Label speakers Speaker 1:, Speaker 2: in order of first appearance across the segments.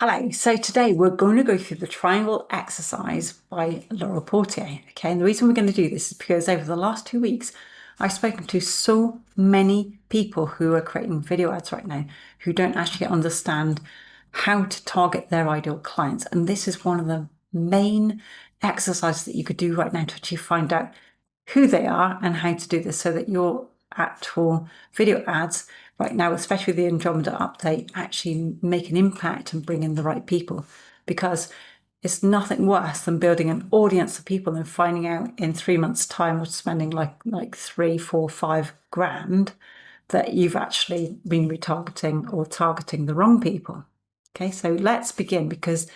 Speaker 1: Hello, so today we're going to go through the triangle exercise by Laurel Portié. Okay, and the reason we're going to do this is because over the last 2 weeks, I've spoken to so many people who are creating video ads right now who don't actually understand how to target their ideal clients. And this is one of the main exercises that you could do right now to actually find out who they are and how to do this so that your actual video ads right now, especially the 𝘎𝘁𝘐𝑚𝑑𝑎 update, actually make an impact and bring in the right people, because it's nothing worse than building an audience of people and finding out in 3 months' time or spending like 3, 4, 5 grand that you've actually been retargeting or targeting the wrong people. Okay, so let's begin, because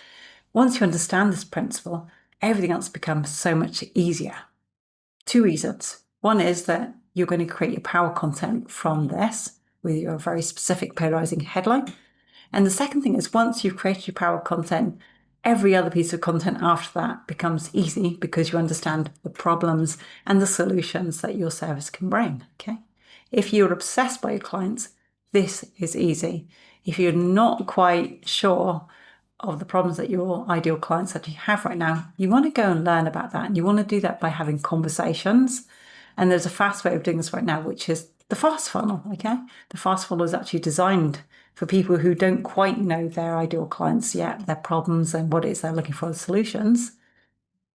Speaker 1: once you understand this principle, everything else becomes so much easier. 2 reasons. One is that you're going to create your power content from this with your very specific polarizing headline. And the second thing is, once you've created your power content, every other piece of content after that becomes easy because you understand the problems and the solutions that your service can bring. Okay. If you're obsessed by your clients, this is easy. If you're not quite sure of the problems that your ideal clients actually have right now, you want to go and learn about that. And you want to do that by having conversations. And there's a fast way of doing this right now, which is the fast funnel. Okay, the fast funnel is actually designed for people who don't quite know their ideal clients yet, their problems and what it is they're looking for as solutions,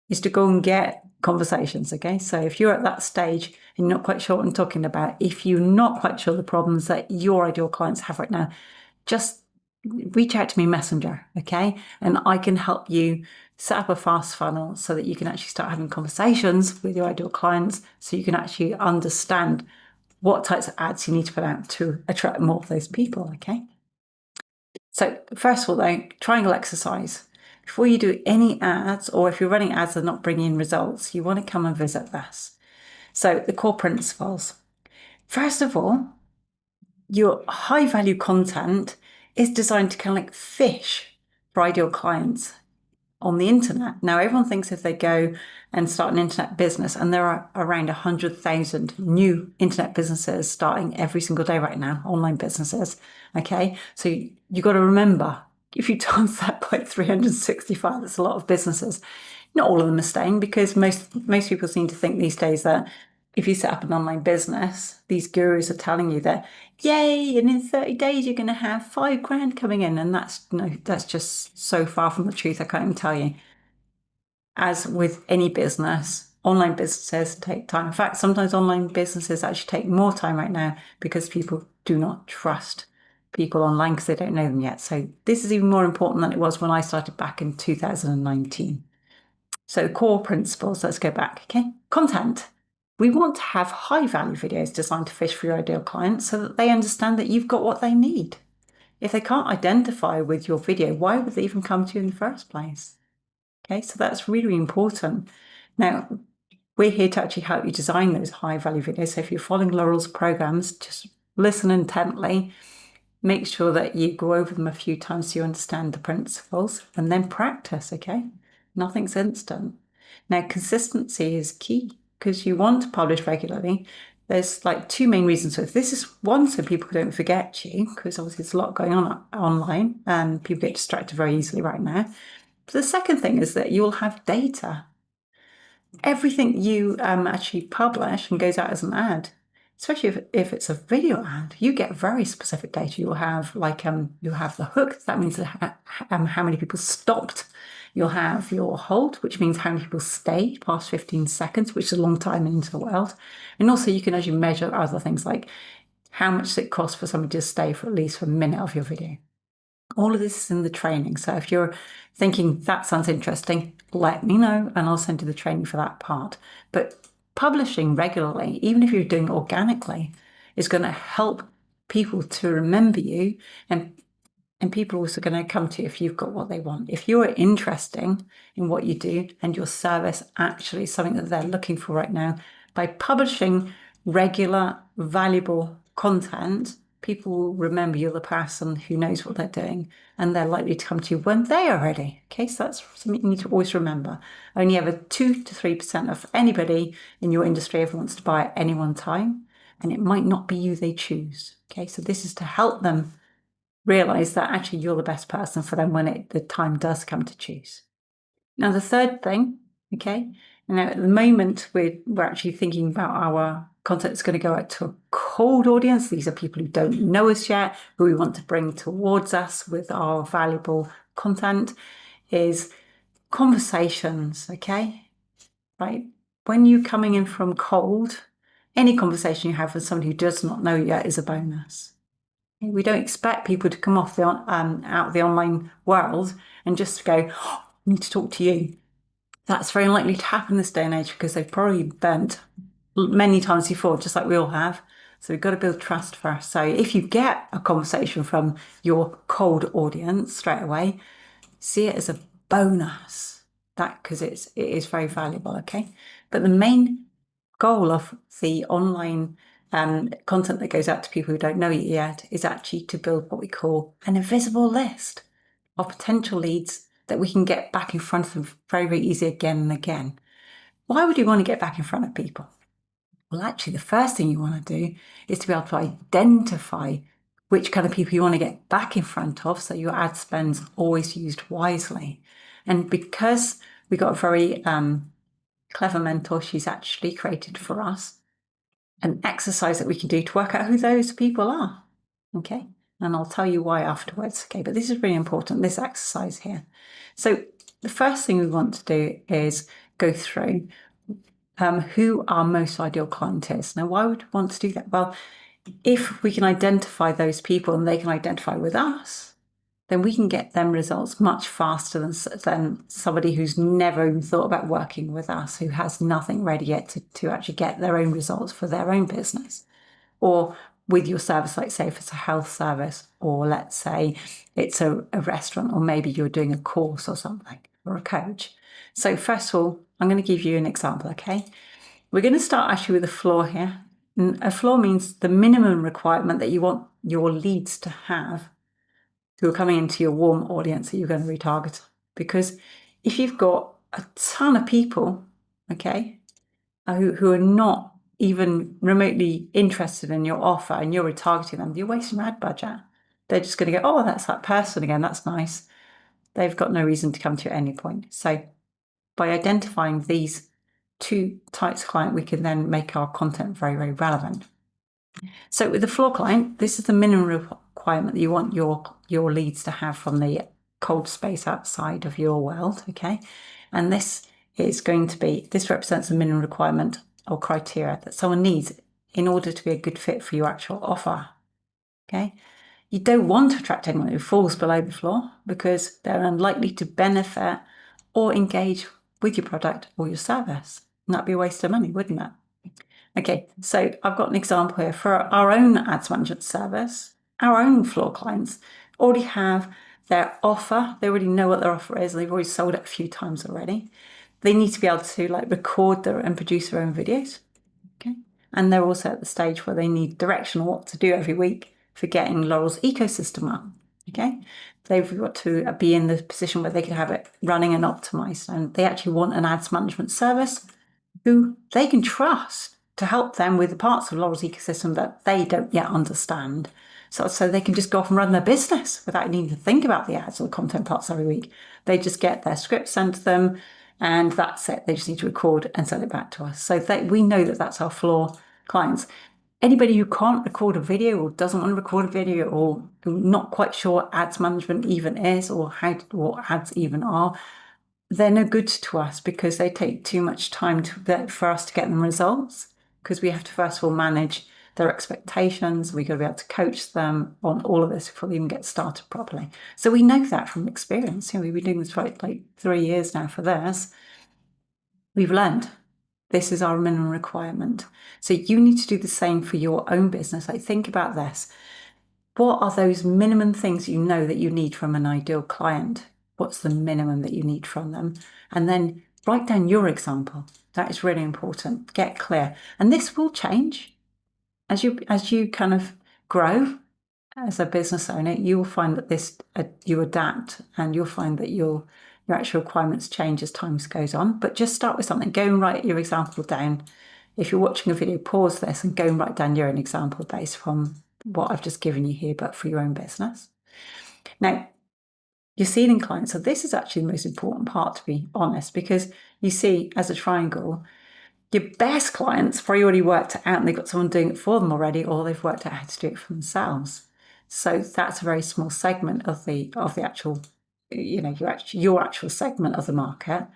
Speaker 1: is to go and get conversations. Okay, so if you're at that stage and you're not quite sure what I'm talking about, if you're not quite sure the problems that your ideal clients have right now, just reach out to me Messenger, okay? And I can help you set up a fast funnel so that you can actually start having conversations with your ideal clients, so you can actually understand what types of ads you need to put out to attract more of those people, okay? So first of all though, triangle exercise. Before you do any ads, or if you're running ads that are not bringing in results, you want to come and visit this. So the core principles. First of all, your high value content is designed to kind of like fish for ideal clients on the internet. Now, everyone thinks if they go and start an internet business, and there are around 100,000 new internet businesses starting every single day right now, online businesses, okay? So you've got to remember, if you times that by 365, that's a lot of businesses. Not all of them are staying, because most people seem to think these days that if you set up an online business, these gurus are telling you that, yay, and in 30 days you're going to have 5 grand coming in. And that's just so far from the truth, I can't even tell you. As with any business, online businesses take time. In fact, sometimes online businesses actually take more time right now because people do not trust people online because they don't know them yet. So this is even more important than it was when I started back in 2019. So core principles, let's go back, okay? Content. We want to have high-value videos designed to fish for your ideal clients so that they understand that you've got what they need. If they can't identify with your video, why would they even come to you in the first place? Okay, so that's really important. Now, we're here to actually help you design those high-value videos. So if you're following Laurel's programs, just listen intently. Make sure that you go over them a few times so you understand the principles, and then practice, okay? Nothing's instant. Now, consistency is key, because you want to publish regularly. There's like 2 main reasons. So if this is one, so people don't forget you, because obviously there's a lot going on online and people get distracted very easily right now. But the second thing is that you'll have data. Everything you actually publish and goes out as an ad, especially if it's a video ad, you get very specific data. You'll have like you have the hook. That means how many people stopped. You'll have your hold, which means how many people stay past 15 seconds, which is a long time into the world. And also you can actually measure other things like how much it costs for somebody to stay for at least a minute of your video. All of this is in the training. So if you're thinking that sounds interesting, let me know and I'll send you the training for that part. But publishing regularly, even if you're doing it organically, is going to help people to remember you, and people are also going to come to you if you've got what they want. If you're interesting in what you do and your service actually is something that they're looking for right now, by publishing regular, valuable content, people will remember you're the person who knows what they're doing, and they're likely to come to you when they are ready. Okay, so that's something you need to always remember. Only ever 2 to 3% of anybody in your industry ever wants to buy at any one time, and it might not be you they choose. Okay, so this is to help them realize that actually you're the best person for them when the time does come to choose. Now, the third thing, okay, now at the moment we're actually thinking about our content that's going to go out to a cold audience. These are people who don't know us yet, who we want to bring towards us with our valuable content, is conversations, okay? Right? When you're coming in from cold, any conversation you have with somebody who does not know yet is a bonus. We don't expect people to come off out of the online world and just go, oh, I need to talk to you. That's very unlikely to happen this day and age because they've probably burnt many times before, just like we all have. So we've got to build trust first. So if you get a conversation from your cold audience straight away, see it as a bonus, because it is very valuable, okay? But the main goal of the online content that goes out to people who don't know you yet is actually to build what we call an invisible list of potential leads that we can get back in front of them very, very easy again and again. Why would you want to get back in front of people? Well, actually, the first thing you want to do is to be able to identify which kind of people you want to get back in front of, so your ad spend's always used wisely. And because we got a very clever mentor, she's actually created for us an exercise that we can do to work out who those people are, okay? And I'll tell you why afterwards, okay? But this is really important, this exercise here. So the first thing we want to do is go through who our most ideal client is. Now, why would we want to do that? Well, if we can identify those people and they can identify with us, then we can get them results much faster than somebody who's never even thought about working with us, who has nothing ready yet to actually get their own results for their own business. Or with your service, like say if it's a health service, or let's say it's a restaurant, or maybe you're doing a course or something, or a coach. So first of all, I'm going to give you an example, okay? We're going to start actually with a floor here. And a floor means the minimum requirement that you want your leads to have who are coming into your warm audience that you're going to retarget. Because if you've got a ton of people, okay, who are not even remotely interested in your offer and you're retargeting them, you're wasting your ad budget. They're just going to go, oh, that's that person again, that's nice. They've got no reason to come to you at any point. So by identifying these two types of client, we can then make our content very, very relevant. So with the floor client, this is the minimum requirement that you want your leads to have from the cold space outside of your world, okay? And this represents the minimum requirement or criteria that someone needs in order to be a good fit for your actual offer, okay? You don't want to attract anyone who falls below the floor because they're unlikely to benefit or engage with your product or your service. And that'd be a waste of money, wouldn't it? Okay, so I've got an example here. For our own ads management service, our own floor clients already have their offer. They already know what their offer is. They've already sold it a few times already. They need to be able to record and produce their own videos. Okay, and they're also at the stage where they need direction on what to do every week for getting Laurel's ecosystem up. Okay, they've got to be in the position where they can have it running and optimized, and they actually want an ads management service who they can trust to help them with the parts of Laurel's ecosystem that they don't yet understand. So they can just go off and run their business without needing to think about the ads or the content parts every week. They just get their script sent to them and that's it. They just need to record and send it back to us. So we know that that's our floor clients. Anybody who can't record a video or doesn't want to record a video or not quite sure what ads management even is or what ads even are, they're no good to us because they take too much time for us to get them results, because we have to first of all manage their expectations. We've got to be able to coach them on all of this before they even get started properly. So we know that from experience. We've been doing this for like 3 years now for this. We've learned this is our minimum requirement. So you need to do the same for your own business. Think about this. What are those minimum things you know that you need from an ideal client? What's the minimum that you need from them? And then write down your example. That is really important. Get clear. And this will change. As you kind of grow as a business owner, you will find that you adapt, and you'll find that your actual requirements change as time goes on. But just start with something. Go and write your example down. If you're watching a video, pause this and go and write down your own example based from what I've just given you here, but for your own business. Now, your seeding clients, so this is actually the most important part, to be honest, because you see, as a triangle, your best clients probably already worked it out and they've got someone doing it for them already, or they've worked out how to do it for themselves. So that's a very small segment of the actual, your actual segment of the market.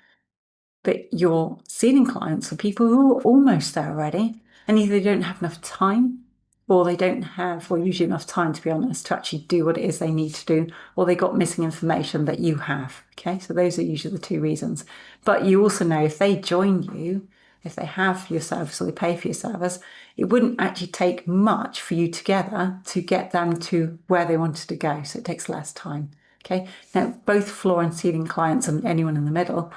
Speaker 1: But your seeding clients are people who are almost there already, and either they don't have enough time, or they don't have, or usually enough time, to be honest, to actually do what it is they need to do, or they got missing information that you have. Okay, so those are usually the two reasons. But you also know if they join you, if they have your service or they pay for your service, it wouldn't actually take much for you together to get them to where they wanted to go. So it takes less time. Okay, now both floor and seeding clients and anyone in the middle,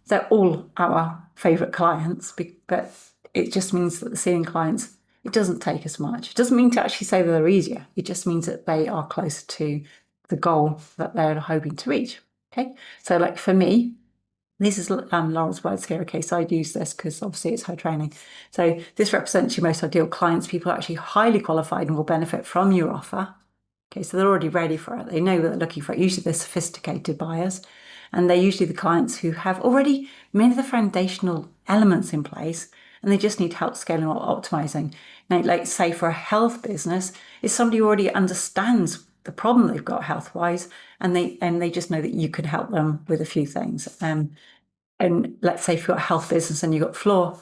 Speaker 1: they're all our favourite clients, but it just means that the seeding clients, it doesn't take as much. It doesn't mean to actually say that they're easier. It just means that they are closer to the goal that they're hoping to reach. Okay, so like for me, this is Laurel's words here. Okay, so I'd use this because obviously it's her training. So this represents your most ideal clients, people who are actually highly qualified and will benefit from your offer. Okay, so they're already ready for it. They know what they're looking for. Usually they're sophisticated buyers, and they're usually the clients who have already many of the foundational elements in place, and they just need help scaling or optimizing. Now, like say for a health business, it's somebody who already understands the problem they've got health-wise, and they just know that you can help them with a few things. And let's say if you've got a health business and you've got floor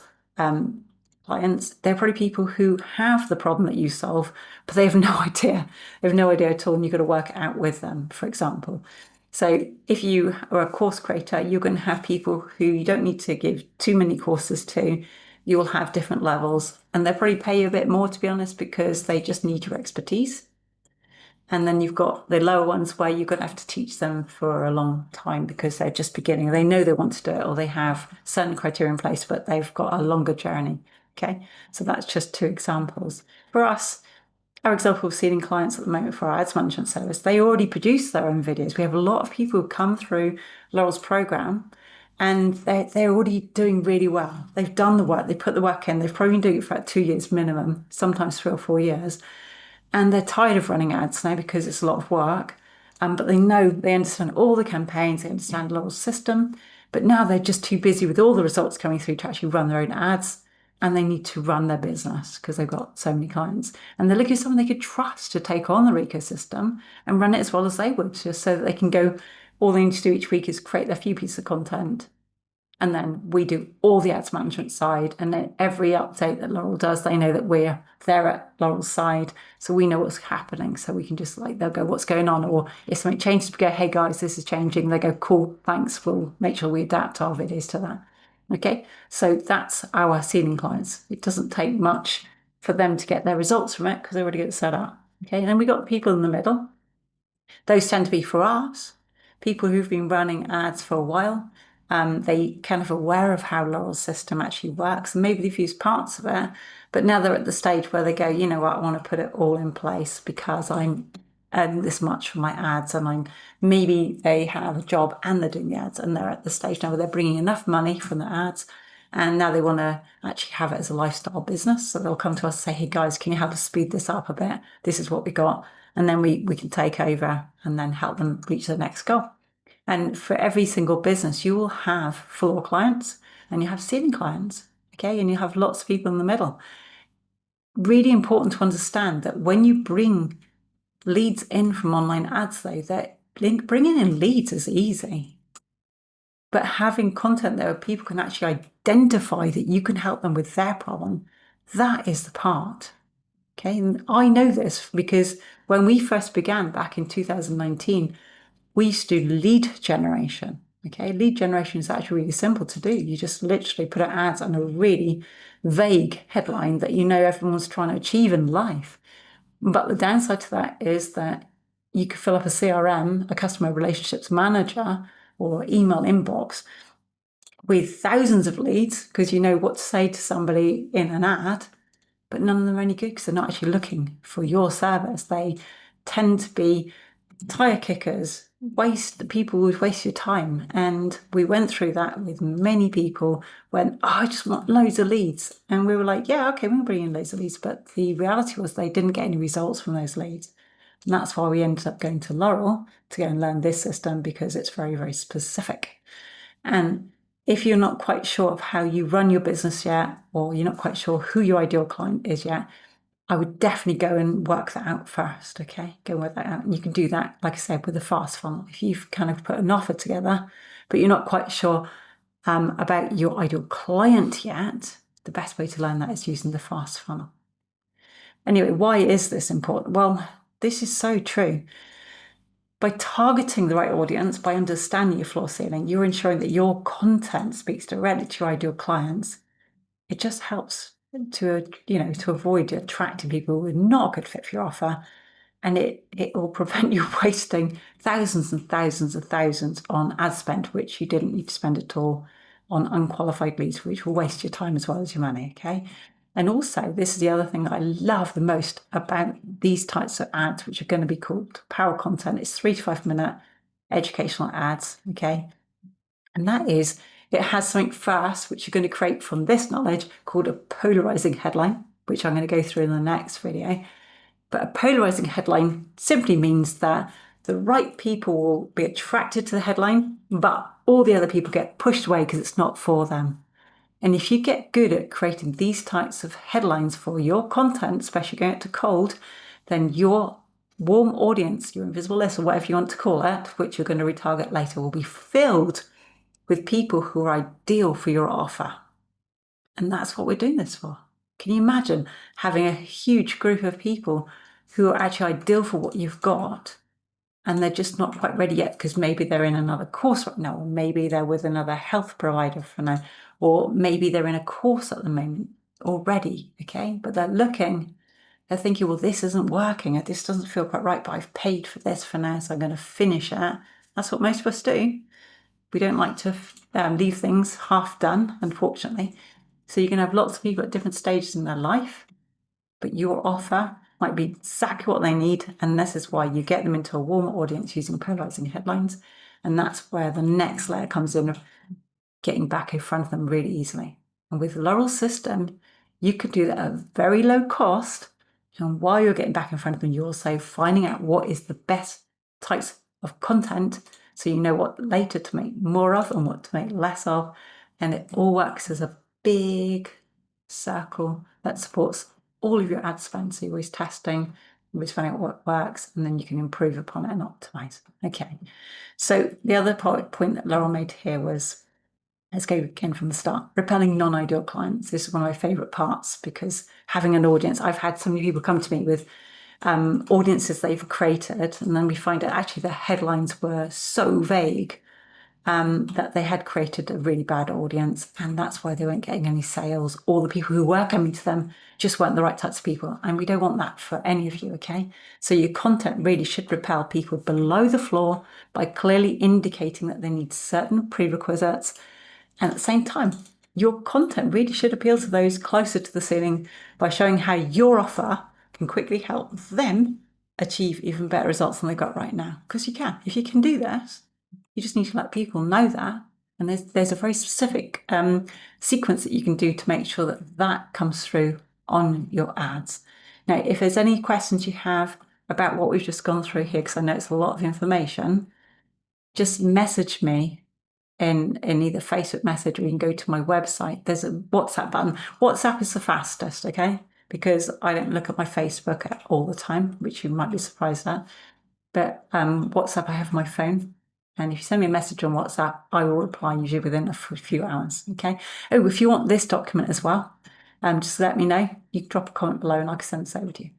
Speaker 1: clients, they're probably people who have the problem that you solve, but they have no idea. They have no idea at all, and you've got to work it out with them, for example. So if you are a course creator, you're going to have people who you don't need to give too many courses to. You will have different levels, and they'll probably pay you a bit more, to be honest, because they just need your expertise. And then you've got the lower ones where you're going to have to teach them for a long time because they're just beginning. They know they want to do it, or they have certain criteria in place, but they've got a longer journey. Okay, so that's just two examples. For us, our example of seeding clients at the moment for our ads management service, they already produce their own videos. We have a lot of people who come through Laurel's program, and they're already doing really well. They've done the work, they put the work in. They've probably been doing it for about 2 years minimum, sometimes 3 or 4 years. And they're tired of running ads now because it's a lot of work. But they know, they understand all the campaigns, they understand Laurel's system. But now they're just too busy with all the results coming through to actually run their own ads. And they need to run their business because they've got so many clients. And they're looking for someone they could trust to take on their ecosystem and run it as well as they would, just so that they can go, all they need to do each week is create their few pieces of content. And then we do all the ads management side. And then every update that Laurel does, they know that we're there at Laurel's side. So we know what's happening. So we can just they'll go, what's going on? Or if something changes, we go, hey guys, this is changing. They go, cool, thanks. We'll make sure we adapt our videos to that. Okay, so that's our seeding clients. It doesn't take much for them to get their results from it because they already get set up. Okay, and then we got people in the middle. Those tend to be for us, people who've been running ads for a while. They kind of aware of how Laurel's system actually works, and maybe they've used parts of it, but now they're at the stage where they go, you know what, I want to put it all in place because I'm earning this much from my ads, and maybe they have a job and they're doing the ads, and they're at the stage now where they're bringing enough money from the ads, and now they want to actually have it as a lifestyle business. So they'll come to us and say, hey guys, can you help us speed this up a bit? This is what we got. And then we can take over and then help them reach their next goal. And for every single business, you will have floor clients and you have seeding clients, okay? And you have lots of people in the middle. Really important to understand that when you bring leads in from online ads, though, that bringing in leads is easy. But having content there where people can actually identify that you can help them with their problem, that is the part, okay? And I know this because when we first began back in 2019, we used to do lead generation. Okay, lead generation is actually really simple to do. You just literally put ads on a really vague headline that you know everyone's trying to achieve in life. But the downside to that is that you could fill up a CRM, a customer relationships manager, or email inbox with thousands of leads because you know what to say to somebody in an ad, but none of them are any good because they're not actually looking for your service. They tend to be tire kickers, people would waste your time. And we went through that with many people when, I just want loads of leads. And we were like, yeah, okay, we'll bring in loads of leads. But the reality was they didn't get any results from those leads. And that's why we ended up going to Laurel to go and learn this system, because it's very, very specific. And if you're not quite sure of how you run your business yet, or you're not quite sure who your ideal client is yet, I would definitely go and work that out first, okay? Go work that out. And you can do that, like I said, with a fast funnel. If you've kind of put an offer together, but you're not quite sure about your ideal client yet, the best way to learn that is using the fast funnel. Anyway, why is this important? Well, this is so true. By targeting the right audience, by understanding your floor ceiling, you're ensuring that your content speaks directly to your ideal clients. It just helps to avoid attracting people who are not a good fit for your offer, and it will prevent you wasting thousands and thousands of thousands on ad spend, which you didn't need to spend at all, on unqualified leads, which will waste your time as well as your money, okay? And also, this is the other thing that I love the most about these types of ads, which are going to be called power content. It's 3 to 5 minute educational ads, okay? And that is, it has something first, which you're going to create from this knowledge, called a polarizing headline, which I'm going to go through in the next video. But a polarizing headline simply means that the right people will be attracted to the headline, but all the other people get pushed away because it's not for them. And if you get good at creating these types of headlines for your content, especially going out to cold, then your warm audience, your invisible list, or whatever you want to call it, which you're going to retarget later, will be filled with people who are ideal for your offer. And that's what we're doing this for. Can you imagine having a huge group of people who are actually ideal for what you've got, and they're just not quite ready yet because maybe they're in another course right now, or maybe they're with another health provider for now, or maybe they're in a course at the moment already, okay? But they're thinking, well, this isn't working, this doesn't feel quite right, but I've paid for this for now, so I'm going to finish it. That's what most of us do. We don't like to leave things half done, unfortunately. So you're going to have lots of people at different stages in their life, but your offer might be exactly what they need, and this is why you get them into a warm audience using polarizing headlines. And that's where the next layer comes in, of getting back in front of them really easily. And with Laurel's system, you could do that at a very low cost. And while you're getting back in front of them, you're also finding out what is the best types of content, so you know what later to make more of and what to make less of. And it all works as a big circle that supports all of your ad spend. So you're always testing, always finding out what works, and then you can improve upon it and optimize. Okay. So the other point that Laurel made here was, let's go again from the start, repelling non-ideal clients. This is one of my favorite parts, because having an audience, I've had so many people come to me with audiences they've created, and then we find out actually their headlines were so vague that they had created a really bad audience, and that's why they weren't getting any sales, or the people who were coming to them just weren't the right types of people. And we don't want that for any of you, okay? So your content really should repel people below the floor by clearly indicating that they need certain prerequisites. And at the same time, your content really should appeal to those closer to the ceiling by showing how your offer can quickly help them achieve even better results than they've got right now. Because you can. If you can do this, you just need to let people know that. And there's a very specific sequence that you can do to make sure that that comes through on your ads. Now, if there's any questions you have about what we've just gone through here, because I know it's a lot of information, just message me in either Facebook message, or you can go to my website. There's a WhatsApp button. WhatsApp is the fastest, okay? Because I don't look at my Facebook all the time, which you might be surprised at. But WhatsApp I have on my phone. And if you send me a message on WhatsApp, I will reply usually within a few hours, okay? Oh, if you want this document as well, just let me know. You can drop a comment below and I can send this over to you.